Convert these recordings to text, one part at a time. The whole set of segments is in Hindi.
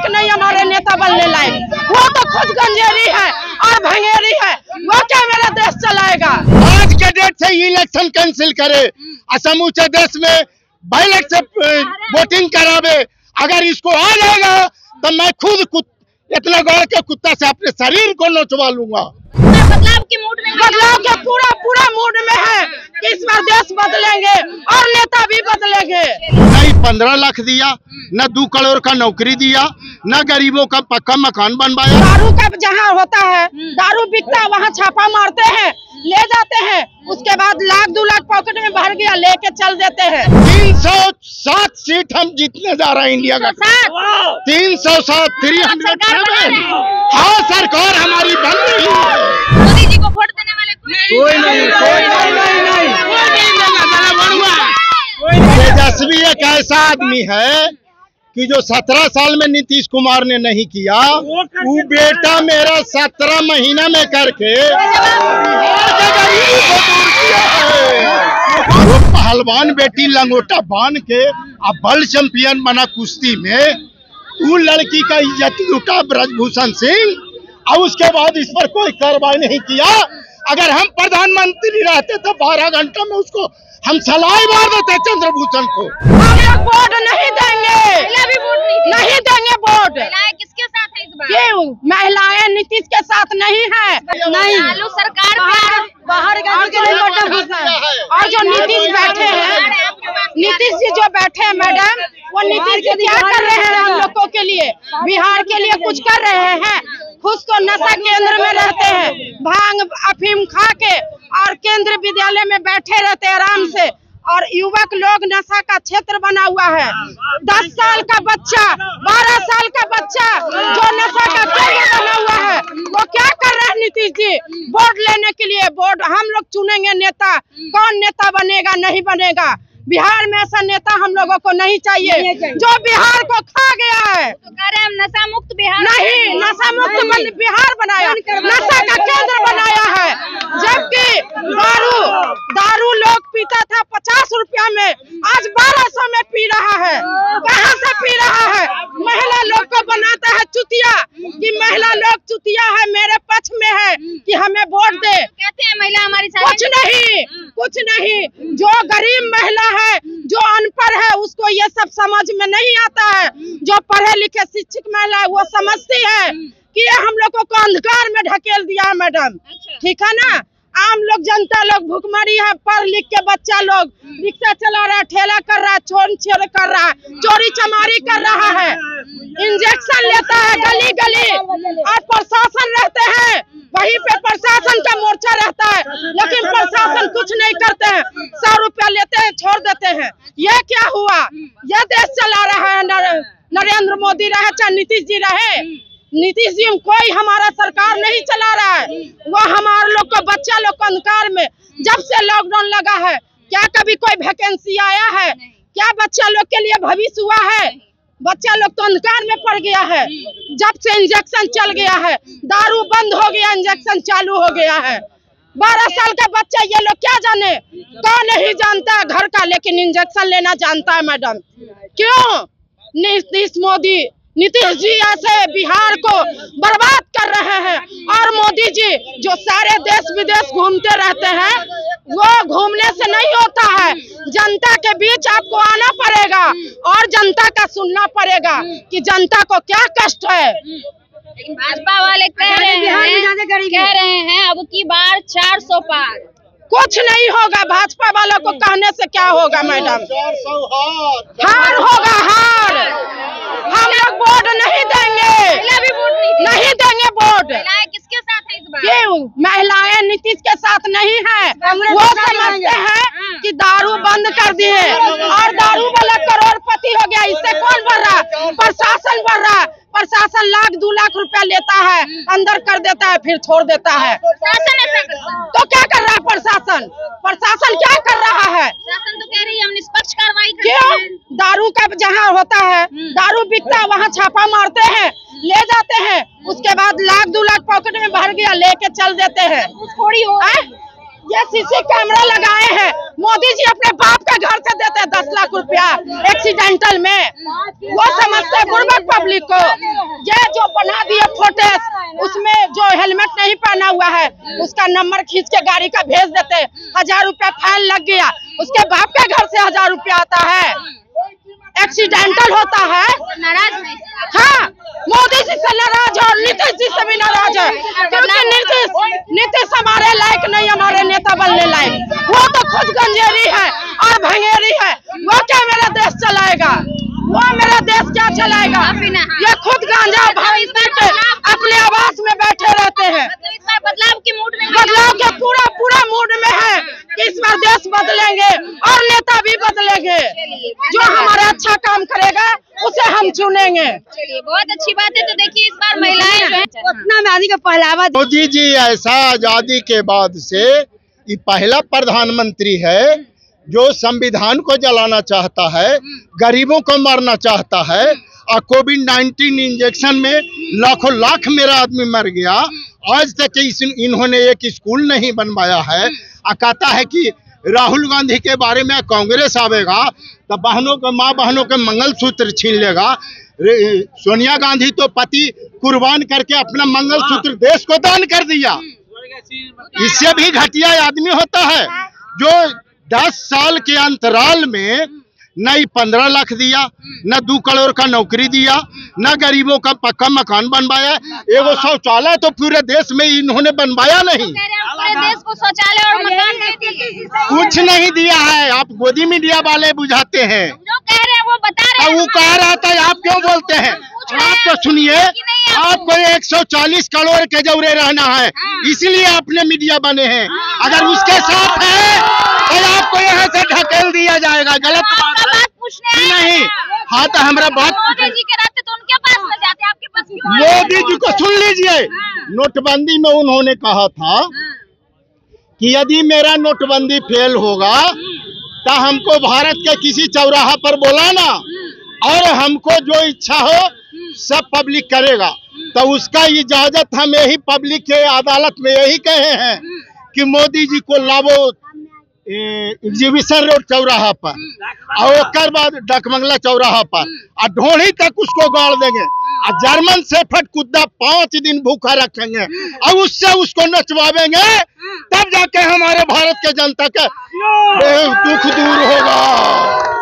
लायक नहीं, हमारे नेता बनने लायक। वो तो खुद गंजेरी है और भंगेरी है, वो क्या मेरा देश चलाएगा। आज के डेट से इलेक्शन कैंसिल करे, समूचे देश में बैलेट से वोटिंग करावे। अगर इसको आ जाएगा तो मैं खुद इतना गौर के कुत्ता से अपने शरीर को नोचवा लूंगा। बदलाव के मूड में, बदलाव के पूरा मूड में है कि इस बार देश बदलेंगे और नेता भी बदलेंगे। नहीं 15 लाख दिया, न 2 करोड़ का नौकरी दिया, न गरीबों का पक्का मकान बनवाया। दारू का जहाँ होता है, दारू बिकता वहाँ छापा मारते हैं, ले जाते हैं, उसके बाद 1 लाख 2 लाख पॉकेट में भर गया, लेके चल देते हैं। 307 सीट हम जीतने जा रहे हैं इंडिया का। 307 307। हाँ, सरकार हमारी बन रही है। मोदी जी को वोट देने वाले कोई नहीं। तेजस्वी एक ऐसा आदमी है कि जो 17 साल में नीतीश कुमार ने नहीं किया, वो बेटा मेरा 17 महीना में करके वो पहलवान बेटी लंगोटा बांध के अब वर्ल्ड चैंपियन बना कुश्ती में। वो लड़की का इज्जत लूटा ब्रजभूषण सिंह, और उसके बाद इस पर कोई कार्रवाई नहीं किया। अगर हम प्रधानमंत्री रहते तो 12 घंटे में उसको हम सलाई मार देते चंद्रभूषण को। हम लोग वोट नहीं देंगे, नहीं देंगे वोट। किसके साथ है इस बार? क्यों? महिलाएं नीतीश के साथ नहीं है, नहीं। चालू सरकार बाहर और जो नीतीश बैठे हैं, नीतीश जी जो बैठे हैं मैडम, वो नीतीश जी क्या कर रहे हैं हम लोगों के लिए, बिहार के लिए कुछ कर रहे हैं? खुद तो नशा केंद्र में रहते हैं, भांग अफीम खा के, और केंद्र विद्यालय में बैठे रहते हैं आराम से, और युवक लोग नशा का क्षेत्र बना हुआ है। 10 साल का बच्चा, 12 साल का बच्चा जो नशा का केंद्र बना हुआ है, वो क्या कर रहे हैं नीतीश जी? वोट लेने के लिए वोट हम लोग चुनेंगे नेता, कौन नेता बनेगा नहीं बनेगा। बिहार में ऐसा नेता हम लोगों को नहीं चाहिए जो बिहार को खा गया है। तो कह रहे हैं हम नशा मुक्त बिहार नहीं, नशा मुक्त बिहार बनाया, नशा का केंद्र बनाया है। जबकि दारू लोग पीता था 50 रुपया में, आज 1200 में पी रहा है। कहाँ से पी रहा है? महिला लोग को बनाता है चुतिया, कि महिला लोग चुतिया है, मेरे पक्ष में है कि हमें वोट दे। कहते हैं महिला हमारी कुछ नहीं। जो गरीब महिला है, जो अनपढ़ है, उसको ये सब समझ में नहीं आता है। जो पढ़े लिखे शिक्षित महिला है, वो समझती है कि ये हम लोग को अंधकार में ढकेल दिया है मैडम। ठीक है ना? आम लोग, जनता लोग भूखमरी है, पढ़ लिख के बच्चा लोग रिक्शा चला रहा है, ठेला कर रहा है, छोड़ कर रहा है, चोरी चमारी कर रहा है, इंजेक्शन लेता है गली गली, और प्रशासन रहते हैं वहीं पे, प्रशासन का मोर्चा रहता है, लेकिन प्रशासन कुछ नहीं करते हैं। 100 रुपया लेते हैं, छोड़ देते हैं। ये क्या हुआ? ये देश चला रहा है नरेंद्र मोदी रहे चाहे नीतीश जी रहे। नीतीश जी कोई हमारा सरकार नहीं चला रहा है, वो हमारे लोग को, बच्चा लोग को अंधकार में, जब से लॉकडाउन लगा है, क्या कभी कोई वैकेंसी आया है? क्या बच्चा लोग के लिए भविष्य हुआ है? बच्चा लोग तो अंधकार में पड़ गया है। जब से इंजेक्शन चल गया है, दारू बंद हो गया, इंजेक्शन चालू हो गया है। 12 साल का बच्चा, ये लोग क्या जाने? कौन नहीं जानता घर का, लेकिन इंजेक्शन लेना जानता है मैडम। क्यों? नीतीश जी ऐसे बिहार को बर्बाद कर रहे हैं। और मोदी जी जो सारे देश विदेश घूमते रहते हैं, वो घूमने से नहीं होता है। जनता के बीच आपको आना पड़ेगा और जनता का सुनना पड़ेगा कि जनता को क्या कष्ट है। लेकिन भाजपा वाले कह रहे हैं अब की बार 400 पार। कुछ नहीं होगा, भाजपा वालों को कहने से क्या होगा मैडम? हार होगा, हार। हम लोग वोट नहीं देंगे, नहीं देंगे वोट। किसके साथ है इस बार? क्यों? महिलाएं नीतीश के साथ नहीं है। वो समझते हैं कि दारू बंद कर दिए और दारू वाला करोड़पति हो गया। इससे कौन बढ़ रहा? प्रशासन बढ़ रहा। प्रशासन 1 लाख 2 लाख रुपया लेता है, अंदर कर देता है, फिर छोड़ देता है। तो क्या कर रहा है प्रशासन? प्रशासन क्या कर रहा है? शासन तो कह रही है हम निष्पक्ष कार्रवाई करते क्यों? हैं। दारू का जहाँ होता है, दारू बिकता वहाँ छापा मारते हैं, ले जाते हैं, उसके बाद 1 लाख 2 लाख पॉकेट में भर गया, लेके चल देते हैं। थोड़ी हो ये सीसी कैमरा लगाए हैं। मोदी जी अपने बाप का घर से देते हैं 10 लाख रुपया एक्सीडेंटल में। वो समझते हैं बुर्बक पब्लिक को। नहीं पहना हुआ है, उसका नंबर खींच के गाड़ी का भेज देते, 1000 रुपया फाइन लग गया। उसके बाप के घर से 1000 रुपया आता है, एक्सीडेंटल होता है। नाराज है? हाँ, मोदी जी से नाराज है और नीतीश जी से भी नाराज है, क्योंकि नीतीश हमारे लायक नहीं, हमारे नेता बनने लायक। वो तो खुद गंजेरी है और भंगेरी है, वो क्या मेरा देश चलाएगा? वो मेरा देश क्या चलाएगा? ये खुद गांजा भाई के अपने आवास में बैठे रहते हैं। इस बार बदलाव के मूड में, बदलाव के पूरा मूड में है कि इस बार देश बदलेंगे और नेता भी बदलेंगे। जो हमारा अच्छा काम करेगा उसे हम चुनेंगे। चलिए, बहुत अच्छी बात है। तो देखिए, इस बार महिलाएं जो है उतना में आदमी का पहलावा। मोदी जी ऐसा आजादी के बाद से ये पहला प्रधानमंत्री है जो संविधान को जलाना चाहता है, गरीबों को मारना चाहता है, और कोविड-19 इंजेक्शन में लाखों लाख मेरा आदमी मर गया। आज तक इन्होंने एक स्कूल नहीं बनवाया है। कहता है कि राहुल गांधी के बारे में कांग्रेस आवेगा तो माँ बहनों के मंगलसूत्र छीन लेगा। सोनिया गांधी तो पति कुर्बान करके अपना मंगलसूत्र देश को दान कर दिया। इससे भी घटिया आदमी होता है जो 10 साल के अंतराल में न 15 लाख दिया, न 2 करोड़ का नौकरी दिया, न गरीबों का पक्का मकान बनवाया। एगो शौचालय तो पूरे देश में इन्होंने बनवाया नहीं। पूरे देश को शौचालय और मकान दे दिए, कुछ नहीं दिया है। आप गोदी मीडिया वाले बुझाते हैं, जो कह रहे हैं वो बता रहे हैं। वो कह रहा था, आप क्यों बोलते हैं? आप तो सुनिए, आपको 140 करोड़ के जौरे रहना है, इसलिए आपने मीडिया बने हैं। अगर उसके साथ है तो आपको यहाँ से ढकेल दिया जाएगा। गलत बात है नहीं। हाँ, तो हमारा बात मोदी जी के रहते तो उनके पास में जाते, आपके पास क्यों? मोदी जी को सुन लीजिए। नोटबंदी में उन्होंने कहा था कि यदि मेरा नोटबंदी फेल होगा तो हमको भारत के किसी चौराहा पर बुलाना और हमको जो इच्छा हो सब पब्लिक करेगा। तो उसका इजाजत हम यही पब्लिक के अदालत में यही कहे हैं कि मोदी जी को लावो एग्जीबिशन रोड चौराहा पर, और उसके बाद डकमंगला चौराहा पर, और ढोड़ी तक उसको गाड़ देंगे। और जर्मन शेफर्ड कुत्ता 5 दिन भूखा रखेंगे और उससे उसको नचवावेंगे, तब जाके हमारे भारत के जनता का दुख दूर होगा।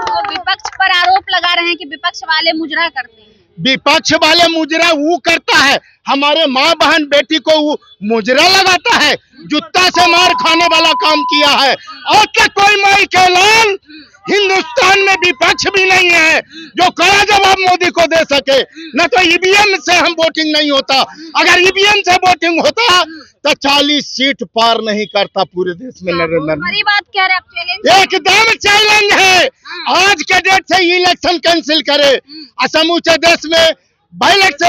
तो विपक्ष पर आरोप लगा रहे हैं कि विपक्ष वाले मुजरा करते हैं। विपक्ष वाले मुजरा वो करता है, हमारे माँ बहन बेटी को वो मुजरा लगाता है, जूता से मार खाने वाला काम किया है। और क्या कोई माई के लाल हिंदुस्तान में विपक्ष भी नहीं है जो कड़ा जवाब मोदी को दे सके। न तो ईवीएम से हम वोटिंग नहीं होता, अगर ईवीएम से वोटिंग होता तो 40 सीट पार नहीं करता पूरे देश में। नरेंद्र बड़ी बात कह रहे हैं, एकदम चैलेंज है। आज के डेट से इलेक्शन कैंसिल करे, समूचे देश में बैलेट से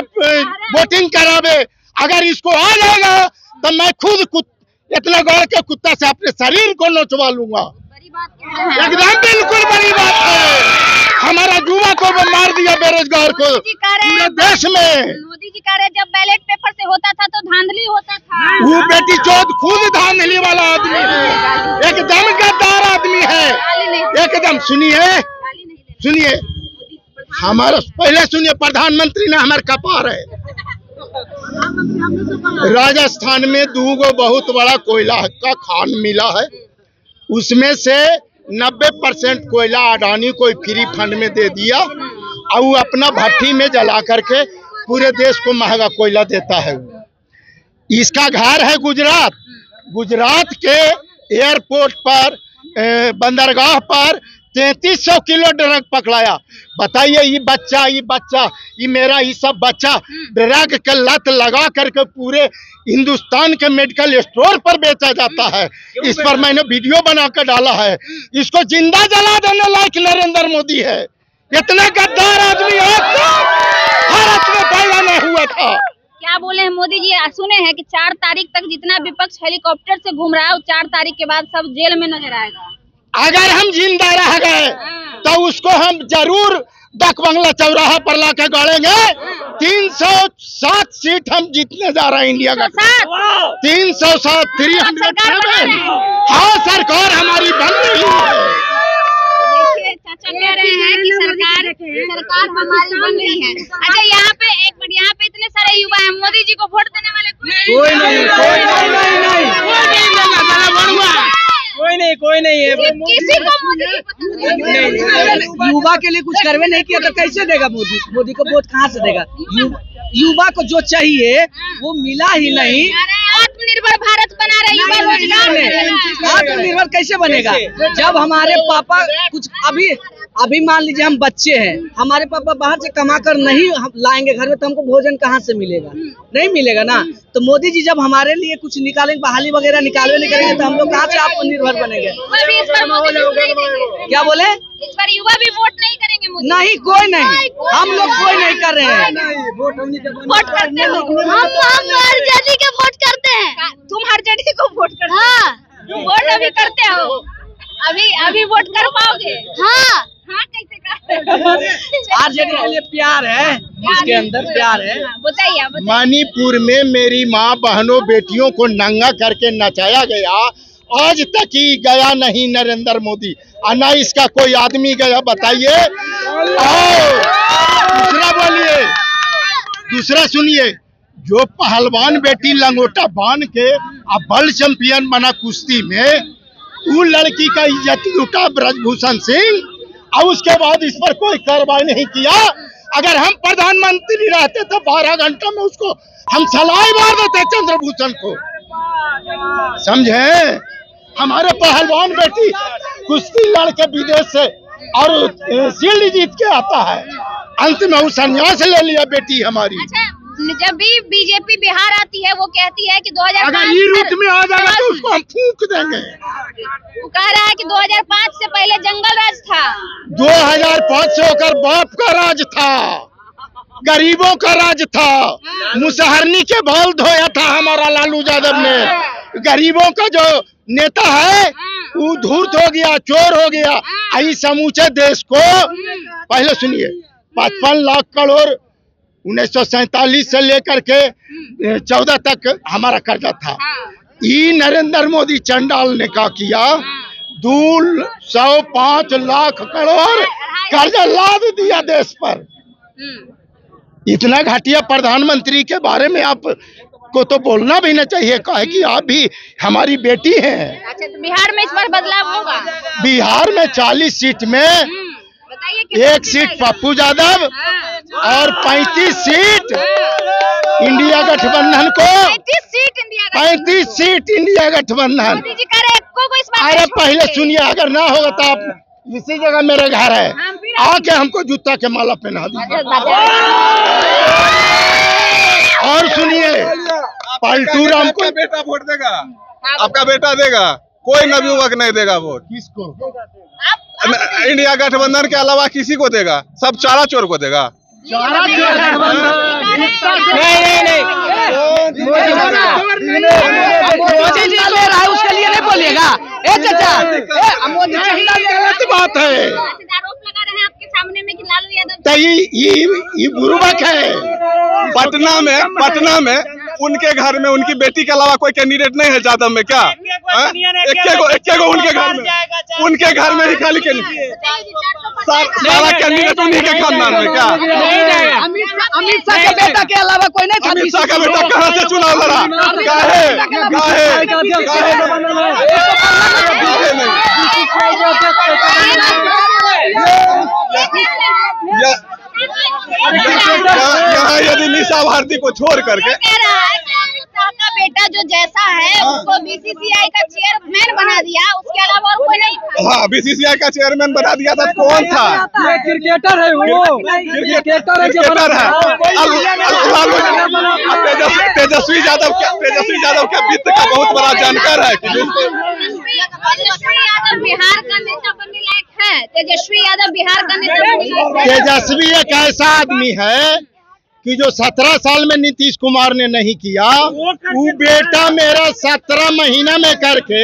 वोटिंग करावे। अगर इसको आ जाएगा तो मैं खुद इतना गौर के कुत्ता से अपने शरीर को नोचवा लूंगा। बड़ी बात कह रहे हैं। एकदम बिल्कुल बड़ी बात है। हमारा युवा को मार दिया, बेरोजगार को पूरे देश में। मोदी जी कह रहे जब बैलेट पेपर से होता था तो धांधली होता था। वो बेटी चौथ खुद धांधली वाला आदमी है, एकदम गद्दार आदमी है एकदम। सुनिए हमारा पहले सुनिए, प्रधानमंत्री ने हमारे कपार है। राजस्थान में 2 बहुत बड़ा कोयला का खान मिला है, उसमें से 90% कोयला अडानी को फ्री फंड में दे दिया और वो अपना भट्टी में जला करके पूरे देश को महंगा कोयला देता है। इसका घर है गुजरात। गुजरात के एयरपोर्ट पर बंदरगाह पर 3300 किलो ड्रग पकड़ाया। बताइए, ये मेरा ये सब बच्चा ड्रग के लत लगा करके पूरे हिंदुस्तान के मेडिकल स्टोर पर बेचा जाता है। इस पर मैंने वीडियो बनाकर डाला है। इसको जिंदा जला देने लायक नरेंद्र मोदी है। इतना गद्दार आदमी भारत में पैदा नहीं हुआ था। क्या बोले हैं मोदी जी? सुने हैं कि 4 तारीख तक जितना विपक्ष हेलीकॉप्टर से घूम रहा है, 4 तारीख के बाद सब जेल में नजर आएगा। अगर हम जिंदा रह गए तो उसको हम जरूर डकबंगला चौराहा पर लाके गाड़ेंगे। 307 सीट हम जीतने जा रहे हैं इंडिया का। 307 307। हाँ, सरकार हमारी बन रही है। देखिए, चाचा कह रहे हैं कि सरकार हमारी बन रही है। अच्छा, यहाँ पे इतने सारे युवा हैं, मोदी जी को वोट देने वाले कोई नहीं है। किसी को मोदी जी पसंद नहीं। युवा के लिए कुछ करवे नहीं किया तो कैसे देगा मोदी को वोट कहाँ से देगा? युवा को जो चाहिए वो मिला ही नहीं। आत्मनिर्भर भारत बना रहे युवा, रोजगार आत्मनिर्भर कैसे बनेगा जब हमारे पापा कुछ अभी मान लीजिए हम बच्चे हैं, हमारे पापा बाहर से कमा कर नहीं लाएंगे घर में तो हमको भोजन कहाँ से मिलेगा? नहीं मिलेगा ना। तो मोदी जी जब हमारे लिए कुछ निकालेंगे, बहाली वगैरह निकालवे नहीं करेंगे तो हम लोग कहाँ से आत्मनिर्भर बनेंगे? क्या बोले? इस बार युवा भी वोट नहीं करेंगे मोदी? नहीं, कोई नहीं, हम लोग कोई नहीं कर रहे हैं। वोट करते हो? हम आरजेडी के वोट करते हैं। तुम आरजेडी को वोट करते हो? हाँ। वोट अभी करते हो? अभी वोट कर पाओगे? हाँ। हाँ, कैसे कर? आरजेडी के लिए प्यार है, इसके अंदर प्यार है। बताइए। मणिपुर में मेरी माँ बहनों बेटियों को नंगा करके नचाया गया, आज तक ही गया नहीं नरेंद्र मोदी, और न इसका कोई आदमी गया। बताइए। दूसरा बोलिए, दूसरा सुनिए, जो पहलवान बेटी लंगोटा बांध के अब वर्ल्ड चैंपियन बना कुश्ती में, वो लड़की का इज्जत लूटा ब्रजभूषण सिंह, और उसके बाद इस पर कोई कार्रवाई नहीं किया। अगर हम प्रधानमंत्री रहते तो 12 घंटा में उसको हम सलाई मार देते चंद्रभूषण को, समझे? हमारे पहलवान बेटी कुश्ती लड़के विदेश से और शील्ड जीत के आता है, अंत में वो संन्यास ले लिया बेटी हमारी। अच्छा, जब भी बीजेपी बिहार आती है वो कहती है कि 2005 अगर ये रूट में आ जाएगा तो उसको हम फूंक देंगे। वो कह रहा है कि 2005 से पहले जंगल राज था। 2005 से होकर बाप का राज था, गरीबों का राज था, मुसहरनी के बाल धोया था हमारा लालू यादव ने। गरीबों का जो नेता है वो धूर्त हो गया, चोर हो गया। इस समूचे देश को पहले सुनिए, 55 लाख करोड़ 1947 से लेकर के 14 तक हमारा कर्जा था। ये नरेंद्र मोदी चंडाल ने क्या किया, 205 लाख करोड़ कर्जा लाद दिया देश पर। इतना घटिया प्रधानमंत्री के बारे में आप को तो बोलना भी न चाहिए, कहे कि आप भी हमारी बेटी हैं। अच्छा, तो बिहार में इस बार बदलाव होगा? बिहार में 40 सीट में 1 सीट पप्पू यादव और 35 सीट इंडिया गठबंधन को। 35 सीट इंडिया गठबंधन। अरे पहले सुनिए, अगर ना होगा तो आप इसी जगह मेरे घर है, आके हमको जूता के माला पहना दीजिए। और सुनिए, पलटू राम को बेटा वोट देगा, आपका बेटा देगा, कोई नवयुवक नहीं देगा वोट। किसको? इंडिया गठबंधन के अलावा किसी को देगा? सब चारा चोर को देगा। नहीं, मोदी जी ले रहा है उसके लिए नहीं बोलिएगा। चाचा, बात है आरोप लगा रहे हैं आपके सामने में कि लालू यादव। ये बुरुबक है। पटना में उनके घर में उनकी बेटी के अलावा कोई कैंडिडेट नहीं है जादव में क्या? एक उनके घर में ही खाली सारा कैंडिडेट उन्हीं के खानदान में क्या? अमित शाह के बेटा के अलावा कोई नहीं था। अमित शाह का बेटा कहाँ से चुनाव लड़ा? यहाँ यदि निशा भारती को छोड़ करके का बेटा जो जैसा है उसको बीसीसीआई का चेयरमैन बना दिया, उसके अलावा और कोई नहीं था। हाँ, बीसीसीआई का चेयरमैन बना दिया था। कौन था? क्रिकेटर है वो, क्रिकेटर है। तेजस्वी यादव क्या वित्त का बहुत बड़ा जानकार है कि तेजस्वी यादव बिहार का नेता बनने लायक है। तेजस्वी यादव बिहार का नेता बनने लायक है। तेजस्वी एक ऐसा आदमी है कि जो 17 साल में नीतीश कुमार ने नहीं किया, वो बेटा मेरा 17 महीना में करके